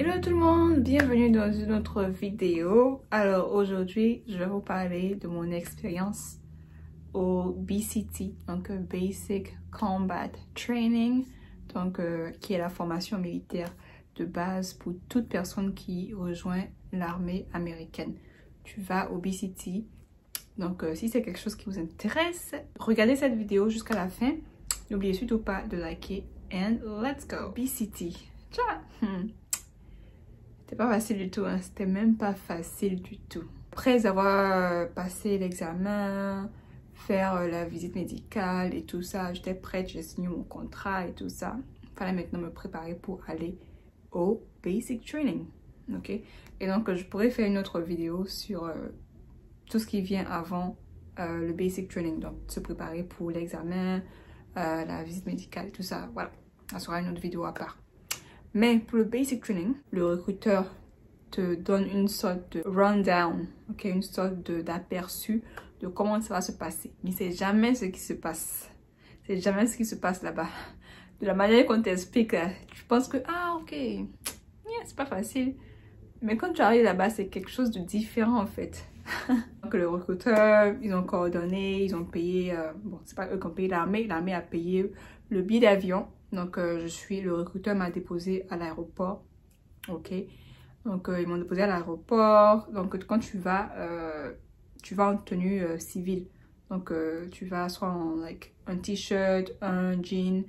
Hello tout le monde, bienvenue dans une autre vidéo. Alors aujourd'hui, je vais vous parler de mon expérience au BCT, donc Basic Combat Training, donc qui est la formation militaire de base pour toute personne qui rejoint l'armée américaine. Tu vas au BCT, donc si c'est quelque chose qui vous intéresse, regardez cette vidéo jusqu'à la fin. N'oubliez surtout pas de liker and let's go. BCT. Ciao. C'était pas facile du tout, hein. C'était même pas facile du tout. Après avoir passé l'examen, faire la visite médicale et tout ça, j'étais prête, j'ai signé mon contrat et tout ça. Il fallait maintenant me préparer pour aller au Basic Training, ok? Et donc je pourrais faire une autre vidéo sur tout ce qui vient avant le Basic Training, donc se préparer pour l'examen, la visite médicale et tout ça, voilà. Ça sera une autre vidéo à part. Mais pour le Basic Training, le recruteur te donne une sorte de rundown, ok, une sorte d'aperçu de comment ça va se passer. Mais c'est jamais ce qui se passe. C'est jamais ce qui se passe là-bas. De la manière qu'on t'explique, tu penses que, ah ok, yeah, c'est pas facile. Mais quand tu arrives là-bas, c'est quelque chose de différent en fait. Donc le recruteur, ils ont coordonné, ils ont payé, bon, c'est pas eux qui ont payé l'armée a payé le billet d'avion. Donc, le recruteur m'a déposé à l'aéroport, ok. Donc, ils m'ont déposé à l'aéroport. Donc, quand tu vas en tenue civile. Donc, tu vas soit en un t-shirt, un jean,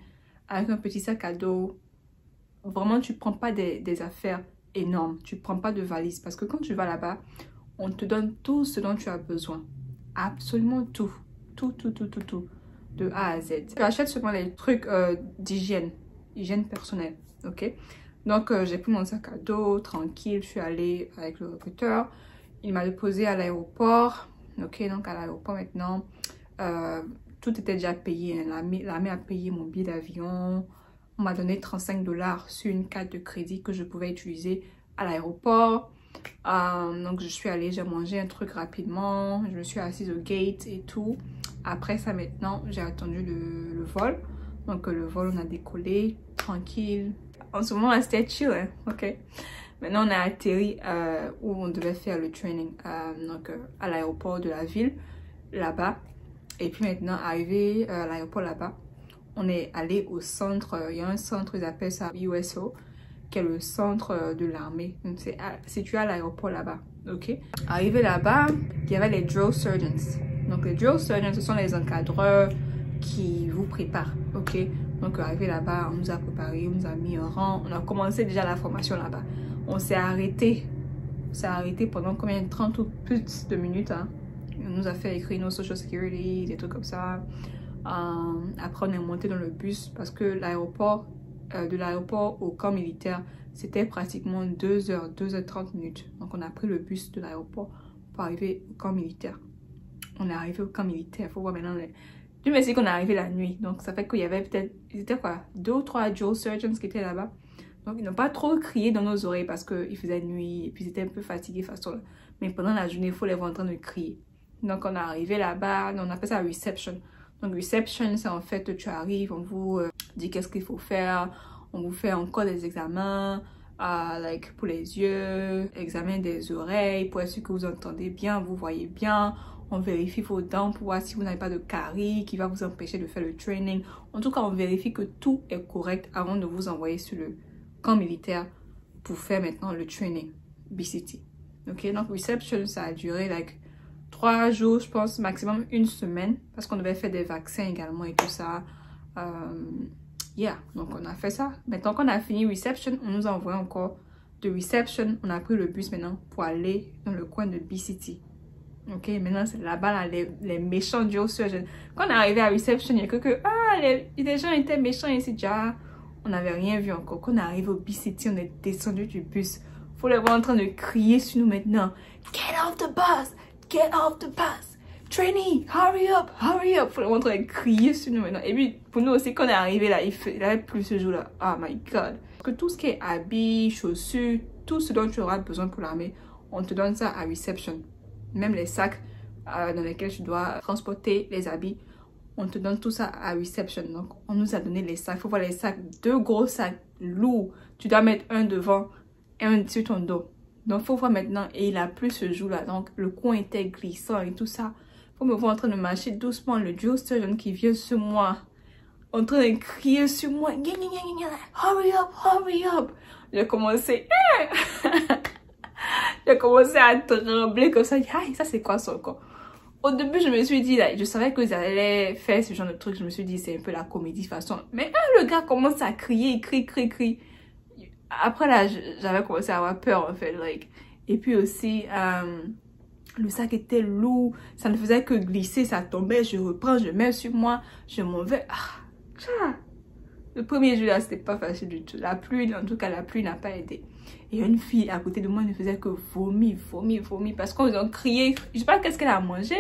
avec un petit sac à dos. Vraiment, tu prends pas des affaires énormes. Tu prends pas de valise. Parce que quand tu vas là-bas, on te donne tout ce dont tu as besoin. Absolument tout. Tout. De A à Z. Tu achètes seulement les trucs d'hygiène personnelle, ok? Donc j'ai pris mon sac à dos, tranquille, je suis allée avec le recruteur. Il m'a déposé à l'aéroport, ok? Donc à l'aéroport maintenant, tout était déjà payé, hein. L'armée a payé mon billet d'avion. On m'a donné 35 $ sur une carte de crédit que je pouvais utiliser à l'aéroport. Donc je suis allée, j'ai mangé un truc rapidement, je me suis assise au gate et tout. Après ça maintenant, j'ai attendu le vol. Donc le vol, on a décollé, tranquille. En ce moment, c'était chill, hein? Ok. Maintenant, on a atterri où on devait faire le training, donc à l'aéroport de la ville, là-bas. Et puis maintenant, arrivé à l'aéroport là-bas, on est allé au centre, il y a un centre, ils appellent ça USO, qui est le centre de l'armée. Donc c'est situé à l'aéroport là-bas, ok. Arrivé là-bas, il y avait les drill surgeons. Donc les drill surgeons, ce sont les encadreurs qui vous préparent, ok. Donc arrivé là-bas, on nous a préparé, on nous a mis en rang, on a commencé déjà la formation là-bas. On s'est arrêté pendant combien, 30 ou plus de minutes, hein. On nous a fait écrire nos social security, des trucs comme ça. Après on est monté dans le bus parce que l'aéroport, de l'aéroport au camp militaire, c'était pratiquement 2h30 minutes. Donc on a pris le bus de l'aéroport pour arriver au camp militaire. On est arrivé au camp militaire, faut voir maintenant. Dieu merci qu'on est arrivé la nuit. Donc ça fait qu'il y avait peut-être, ils étaient quoi, 2 ou 3 drill surgeons qui étaient là-bas. Donc ils n'ont pas trop crié dans nos oreilles parce qu'il faisait nuit et puis ils étaient un peu fatigués façon. Mais pendant la journée, il faut les voir en train de crier. Donc on est arrivé là-bas, on appelle ça reception. Donc reception, c'est en fait, tu arrives, on vous dit qu'est-ce qu'il faut faire, on vous fait encore des examens, pour les yeux, examen des oreilles, pour être sûr que vous entendez bien, vous voyez bien. On vérifie vos dents pour voir si vous n'avez pas de carie qui va vous empêcher de faire le training. En tout cas, on vérifie que tout est correct avant de vous envoyer sur le camp militaire pour faire maintenant le training BCT. Ok, donc reception, ça a duré 3 jours, je pense, maximum 1 semaine, parce qu'on devait faire des vaccins également et tout ça. Yeah, donc on a fait ça. Maintenant qu'on a fini reception, on nous a envoyé encore de reception. On a pris le bus maintenant pour aller dans le coin de BCT. Ok, maintenant c'est là-bas, là, les méchants drill surgeons. Quand on est arrivé à reception, il y a les gens étaient méchants ici déjà. On n'avait rien vu encore. Quand on est arrivé au BCT, on est descendu du bus. Faut les voir en train de crier sur nous maintenant. Get off the bus! Get off the bus! Trainee, hurry up, hurry up! Faut les voir en train de crier sur nous maintenant. Et puis pour nous aussi, quand on est arrivé là, il avait plus ce jour-là. Oh my god! Que tout ce qui est habits, chaussures, tout ce dont tu auras besoin pour l'armée, on te donne ça à reception. Même les sacs dans lesquels tu dois transporter les habits, on te donne tout ça à reception. Donc on nous a donné les sacs. Il faut voir les sacs, 2 gros sacs lourds. Tu dois mettre un devant et sur ton dos. Donc, faut voir maintenant, et il a plus ce jour-là. Donc, le coin était glissant et tout ça. Faut me voir en train de marcher doucement. Le drill surgeon qui vient sur moi, en train de crier sur moi. Hurry up, hurry up. J'ai commencé. J'ai commencé à trembler comme ça. Aïe, ça c'est quoi ça encore? Au début, je me suis dit, là, je savais qu'ils allaient faire ce genre de truc. Je me suis dit, c'est un peu la comédie façon. Mais le gars commence à crier, il crie. Après là, j'avais commencé à avoir peur en fait. Like. Et puis aussi, le sac était lourd. Ça ne faisait que glisser, ça tombait. Je reprends, je mets sur moi. Je m'en vais. Le premier jour là, c'était pas facile du tout. La pluie, en tout cas, la pluie n'a pas aidé. Et une fille à côté de moi ne faisait que vomir. Parce qu'ils ont crié. Je sais pas qu'est-ce qu'elle a mangé.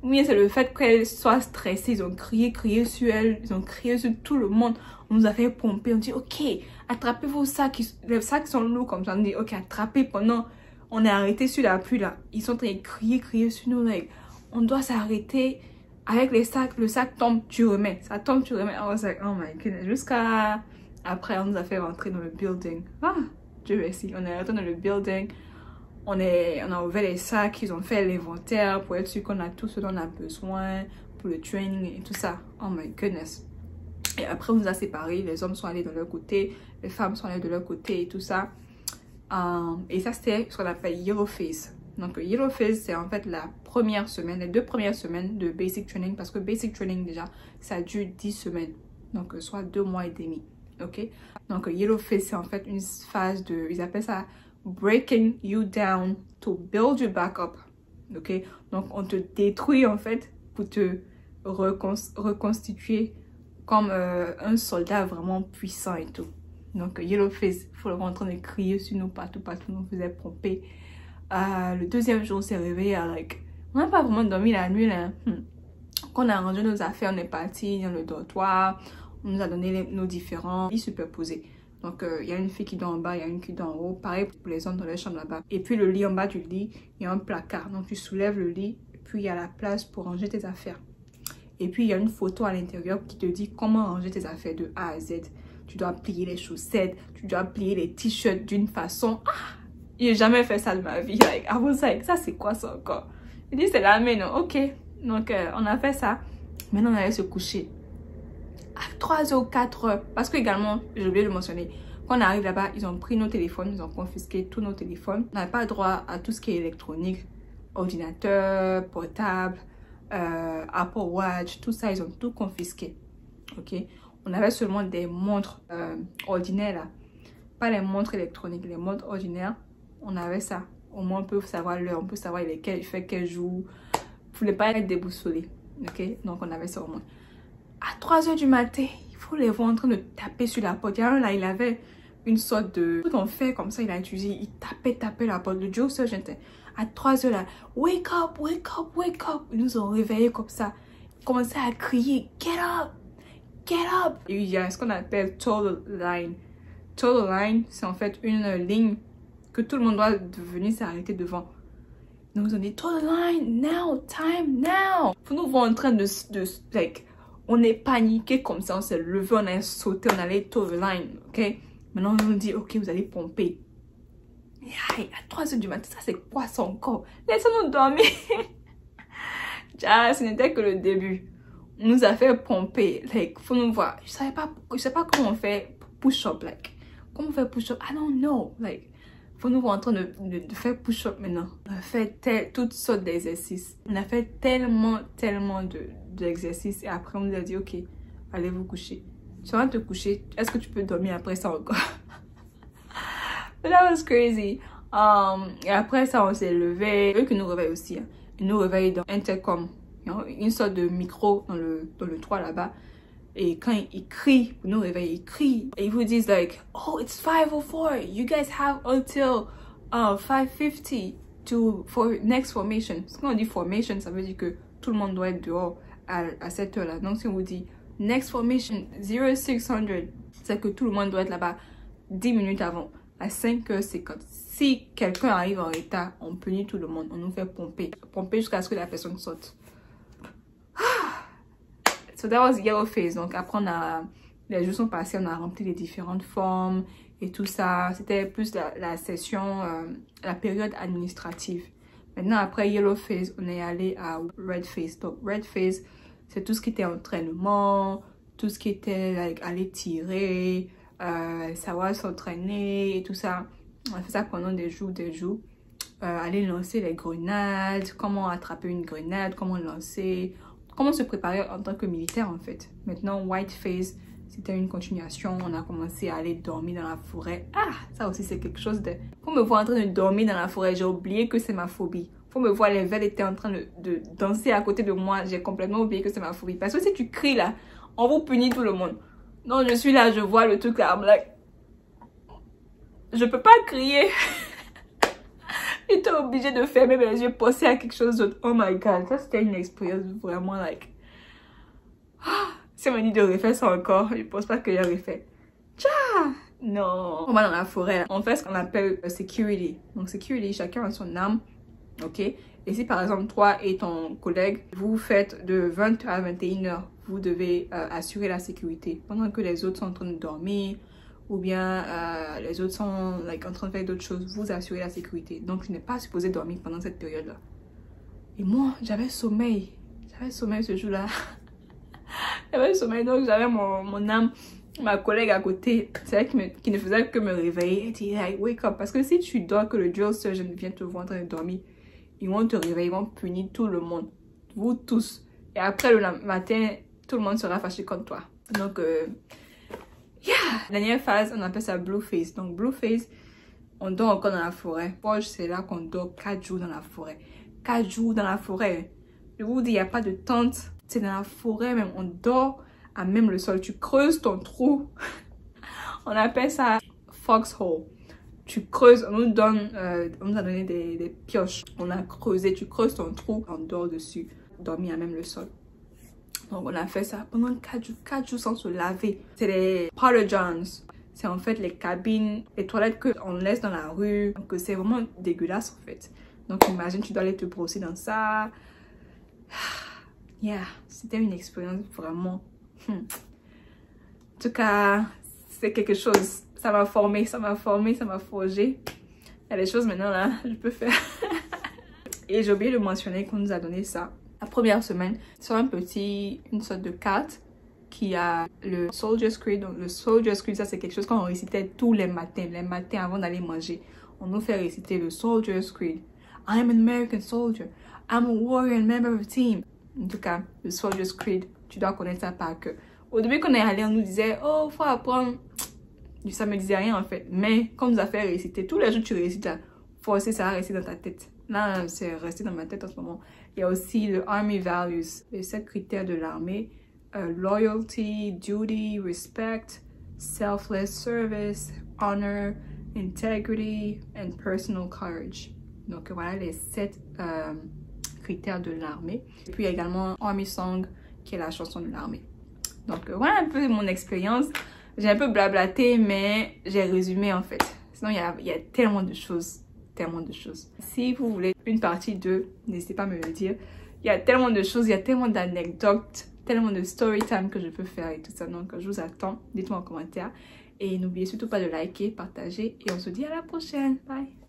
Mais c'est le fait qu'elle soit stressée. Ils ont crié sur elle. Ils ont crié sur tout le monde. On nous a fait pomper. On dit, ok, attrapez vos sacs. Les sacs sont lourds comme ça. On dit, ok, attrapez pendant. On est arrêté sur la pluie là. Ils sont en train de crier sur nous. Like, on doit s'arrêter. Avec les sacs, le sac tombe, tu remets. Ça tombe, tu remets. I was like, oh my goodness. Jusqu'à. Après, on nous a fait rentrer dans le building. Dieu merci. On est rentré dans le building. On a ouvert les sacs. Ils ont fait l'inventaire pour être sûr qu'on a tout ce dont on a besoin pour le training et tout ça. Oh my goodness. Et après, on nous a séparés. Les hommes sont allés de leur côté. Les femmes sont allées de leur côté et tout ça. Et ça, c'était ce qu'on appelle Yellow Phase. Donc, Yellow Phase, c'est en fait la première semaine, les 2 premières semaines de Basic Training. Parce que Basic Training, déjà, ça dure 10 semaines. Donc, soit 2 mois et demi. Ok? Donc, Yellow Phase, c'est en fait une phase de... Ils appellent ça breaking you down to build you back up. Ok? Donc, on te détruit, en fait, pour te reconstituer comme un soldat vraiment puissant et tout. Donc, Yellow Phase, il faut le voir en train de crier sur nous partout, nous faisait pomper. Le deuxième jour, on s'est réveillé avec... On n'a pas vraiment dormi la nuit, là. Quand on a rangé nos affaires, on est parti dans le dortoir. On nous a donné nos différents lits superposés. Donc, il y a une fille qui dort en bas, il y a une qui dort en haut. Pareil pour les hommes dans leur chambre là-bas. Et puis, le lit en bas du lit, il y a un placard. Donc, tu soulèves le lit, et puis il y a la place pour ranger tes affaires. Et puis, il y a une photo à l'intérieur qui te dit comment ranger tes affaires de A à Z. Tu dois plier les chaussettes, tu dois plier les t-shirts d'une façon... J'ai jamais fait ça de ma vie. Like, I was like, ça c'est quoi ça encore? Il dit c'est la main, ok. Donc on a fait ça. Maintenant on allait se coucher. À 3h ou 4h. Parce que également, j'ai oublié de mentionner, quand on arrive là-bas, ils ont pris nos téléphones, ils ont confisqué tous nos téléphones. On n'avait pas droit à tout ce qui est électronique. Ordinateur, portable, Apple Watch, tout ça, ils ont tout confisqué. Ok. On avait seulement des montres ordinaires là. Pas les montres électroniques, les montres ordinaires. On avait ça. Au moins, on peut savoir l'heure, on peut savoir il fait quel jour. Vous ne voulez pas être déboussolé. Ok? Donc, on avait ça au moins. À 3h du matin, il faut les voir en train de taper sur la porte. Il y a un là, il avait une sorte de... Tout en fait comme ça, il a utilisé. Il tapait la porte. Le Joe Surgeon, à 3h là, wake up, wake up, wake up. Ils nous ont réveillés comme ça. Ils commençaient à crier, get up, get up. Et il y a ce qu'on appelle total line. Total line, c'est en fait une ligne que tout le monde doit venir s'arrêter devant. Donc ils ont dit total line, now, time, now. Vous nous voyez en train de like, on est paniqué comme ça, on s'est levé, on a sauté, on allait total line, ok. Maintenant on nous dit ok, vous allez pomper. Et à 3h du matin, ça c'est quoi ça encore? Laissez-nous dormir. Ce n'était que le début. On nous a fait pomper, like, faut nous voir. Je sais pas comment on fait push-up, like. Comment on fait push-up? I don't know. Like, faut nous voir en train de faire push-up maintenant. On a fait toutes sortes d'exercices. On a fait tellement d'exercices. Et après, on nous a dit, ok, allez vous coucher. Tu vas te coucher. Est-ce que tu peux dormir après ça encore? That was crazy. Et après ça, on s'est levé. Eux qui nous réveillent aussi. Hein. Ils nous réveillent dans Intercom. Une sorte de micro dans le toit là-bas. Et quand ils crient, pour nous réveiller, ils crient. Et ils vous disent like, oh, it's 5:04. You guys have until 5:50 for next formation. Parce qu'on dit formation, ça veut dire que tout le monde doit être dehors à cette heure-là. Donc si on vous dit next formation 0600, c'est que tout le monde doit être là-bas 10 minutes avant, à 5h50. Si quelqu'un arrive en retard, on punit tout le monde. On nous fait pomper jusqu'à ce que la personne saute. So that was Yellow Phase. Donc après on a Les jours sont passés, on a rempli les différentes formes et tout ça. C'était plus la session, la période administrative. Maintenant, après Yellow Phase, on est allé à Red Phase. Donc, Red Phase, c'est tout ce qui était entraînement, tout ce qui était like, aller tirer, savoir s'entraîner et tout ça. On a fait ça pendant des jours. Aller lancer les grenades, comment attraper une grenade, comment lancer, comment se préparer en tant que militaire en fait. Maintenant, White Phase, c'était une continuation. On a commencé à aller dormir dans la forêt. Ah, ça aussi c'est quelque chose de... Faut me voir en train de dormir dans la forêt. J'ai oublié que c'est ma phobie. Faut me voir, les vers étaient en train de danser à côté de moi. J'ai complètement oublié que c'est ma phobie. Parce que si tu cries là, on vous punit tout le monde. Non, je suis là, je vois le truc là. I'm like... Je peux pas crier. J'étais obligée de fermer mes yeux, penser à quelque chose d'autre. Oh my god, ça c'était une expérience vraiment like... Si on me dit de refaire ça encore, je pense pas que j'aurais fait. Tcha! Non. On va dans la forêt, on fait ce qu'on appelle security. Donc security, chacun a son arme, ok? Et si par exemple toi et ton collègue, vous faites de 20 à 21 heures, vous devez assurer la sécurité. Pendant que les autres sont en train de dormir, ou bien les autres sont like, en train de faire d'autres choses, vous assurez la sécurité. Donc tu n'es pas supposé dormir pendant cette période-là. Et moi, j'avais sommeil. J'avais sommeil ce jour-là. J'avais sommeil, donc j'avais mon âme, ma collègue à côté, c'est elle qui ne faisait que me réveiller. Elle dit, like, wake up. Parce que si tu dors, que le drill surgeon vient te voir en train de dormir, ils vont te réveiller, ils vont punir tout le monde. Vous tous. Et après le matin, tout le monde sera fâché contre toi. Donc, yeah! Dernière phase, on appelle ça Blue Phase. Donc, Blue Phase, on dort encore dans la forêt. Forge, c'est là qu'on dort 4 jours dans la forêt. 4 jours dans la forêt. Je vous dis, il n'y a pas de tente. C'est dans la forêt même. On dort à même le sol. Tu creuses ton trou. On appelle ça foxhole. Tu creuses. On nous a donné des pioches. On a creusé. Tu creuses ton trou. On dort dessus. Dormir à même le sol. Donc on a fait ça pendant 4 jours sans se laver. C'est les porta johns. C'est en fait les cabines, les toilettes qu'on laisse dans la rue. Donc c'est vraiment dégueulasse en fait. Donc imagine, tu dois aller te brosser dans ça. Yeah, c'était une expérience vraiment... En tout cas, c'est quelque chose. Ça m'a formé, ça m'a forgé. Il y a des choses maintenant là, je peux faire. Et j'ai oublié de mentionner qu'on nous a donné ça. La première semaine, sur une sorte de carte qui a le Soldier's Creed. Donc le Soldier's Creed, ça c'est quelque chose qu'on récitait tous les matins avant d'aller manger. On nous fait réciter le Soldier's Creed. I'm an American soldier. I'm a warrior and member of a team. En tout cas, le Soldier's Creed, tu dois connaître ça par cœur. Au début qu'on est allé, on nous disait, oh, faut apprendre. Ça me disait rien en fait. Mais comme on nous a fait réciter, tous les jours tu récites là, forcer ça à rester dans ta tête. Là, c'est resté dans ma tête en ce moment. Il y a aussi le Army Values, les 7 critères de l'armée. Loyalty, duty, respect, selfless service, honor, integrity, and personal courage. Donc voilà les 7 critères de l'armée. Et puis il y a également Army Song, qui est la chanson de l'armée. Donc voilà un peu mon expérience. J'ai un peu blablaté, mais j'ai résumé en fait. Sinon il y a tellement de choses. Si vous voulez une partie 2, n'hésitez pas à me le dire. Il y a tellement de choses, il y a tellement d'anecdotes, tellement de story time que je peux faire et tout ça. Donc je vous attends, dites-moi en commentaire. Et n'oubliez surtout pas de liker, partager et on se dit à la prochaine. Bye!